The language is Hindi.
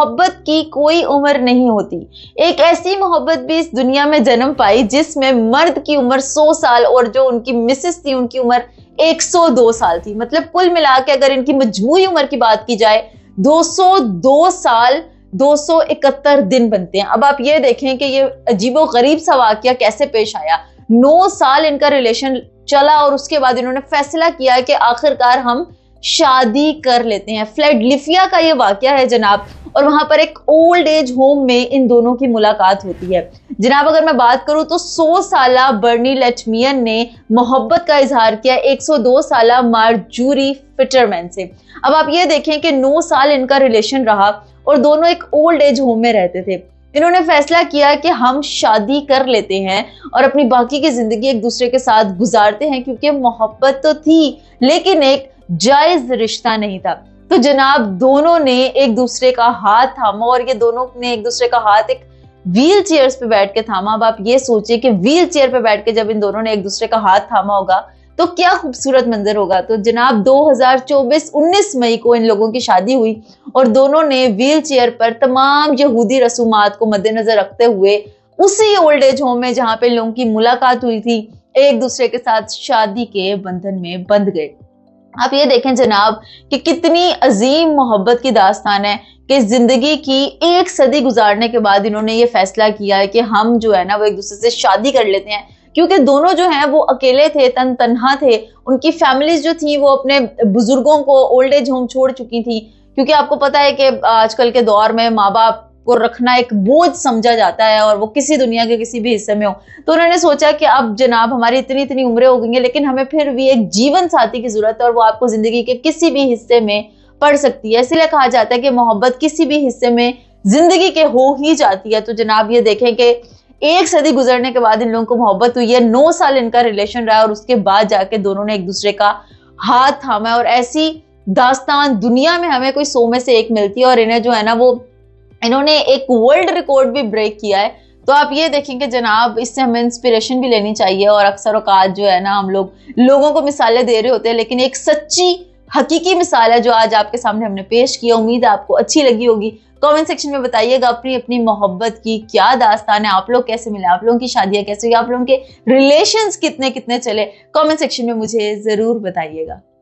मोहब्बत की कोई उम्र नहीं होती। एक ऐसी मोहब्बत भी इस दुनिया में जन्म पाई जिसमें मर्द की उम्र 100 साल और जो उनकी मिसेस थी उनकी उम्र 102 साल थी। मतलब कुल मिला के अगर इनकी मजमूई उम्र की बात की जाए 202 साल 271 दिन बनते हैं। अब आप ये देखें कि ये अजीबो गरीब सा वाकया कैसे पेश आया। 9 साल इनका रिलेशन चला और उसके बाद इन्होंने फैसला किया कि आखिरकार हम शादी कर लेते हैं। फिलाडेल्फिया का ये वाकया है जनाब, और वहां पर एक ओल्ड एज होम में इन दोनों की मुलाकात होती है। जनाब अगर मैं बात करूं तो 100 साला बर्नी लेटमियन ने मोहब्बत का इजहार किया 102 साला मार्जोरी फिटरमैन से। अब आप ये देखें कि 9 साल इनका रिलेशन रहा और दोनों एक ओल्ड एज होम में रहते थे। इन्होंने फैसला किया कि हम शादी कर लेते हैं और अपनी बाकी की जिंदगी एक दूसरे के साथ गुजारते हैं, क्योंकि मोहब्बत तो थी लेकिन एक जायज रिश्ता नहीं था। तो जनाब दोनों ने एक दूसरे का हाथ थामा और ये दोनों ने एक दूसरे का हाथ एक व्हील चेयर्स पे बैठ के थामा। अब आप ये सोचिए कि व्हील चेयर पे बैठ के जब इन दोनों ने एक दूसरे का हाथ थामा होगा तो क्या खूबसूरत मंजर होगा। तो जनाब 2024 19 मई को इन लोगों की शादी हुई और दोनों ने व्हील चेयर पर तमाम यहूदी रसूमात को मद्देनजर रखते हुए उसी ओल्ड एज होम में जहां पे लोगों की मुलाकात हुई थी एक दूसरे के साथ शादी के बंधन में बंध गए। आप ये देखें जनाब कि कितनी अजीम मोहब्बत की दास्तान है कि जिंदगी की एक सदी गुजारने के बाद इन्होंने ये फैसला किया है कि हम जो है ना वो एक दूसरे से शादी कर लेते हैं, क्योंकि दोनों जो हैं वो अकेले थे, तन्हा थे। उनकी फैमिलीज जो थी वो अपने बुजुर्गों को ओल्ड एज होम छोड़ चुकी थी, क्योंकि आपको पता है कि आजकल के दौर में माँ बाप को रखना एक बोझ समझा जाता है और वो किसी दुनिया के किसी भी हिस्से में हो। तो उन्होंने सोचा कि अब जनाब हमारी इतनी इतनी उम्रें हो गई हैं लेकिन हमें फिर भी एक जीवन साथी की जरूरत है और वो आपको जिंदगी के किसी भी हिस्से में पड़ सकती है। इसलिए कहा जाता है कि मोहब्बत किसी भी हिस्से में जिंदगी के हो ही जाती है। तो जनाब ये देखें कि एक सदी गुजरने के बाद इन लोगों को मोहब्बत हुई है, 9 साल इनका रिलेशन रहा और उसके बाद जाके दोनों ने एक दूसरे का हाथ थामा। और ऐसी दास्तान दुनिया में हमें कोई 100 में से एक मिलती है और इन्हें जो है ना वो इन्होंने एक वर्ल्ड रिकॉर्ड भी ब्रेक किया है। तो आप ये देखेंगे जनाब इससे हमें इंस्पिरेशन भी लेनी चाहिए। और अक्सर औकात जो है ना हम लोगों को मिसालें दे रहे होते हैं, लेकिन एक सच्ची हकीकी मिसाल है जो आज आपके सामने हमने पेश किया। उम्मीद है आपको अच्छी लगी होगी। कमेंट सेक्शन में बताइएगा अपनी अपनी मोहब्बत की क्या दास्तान है, आप लोग कैसे मिले, आप लोगों की शादियां कैसे हुई, आप लोगों के रिलेशंस कितने कितने चले। कमेंट सेक्शन में मुझे जरूर बताइएगा।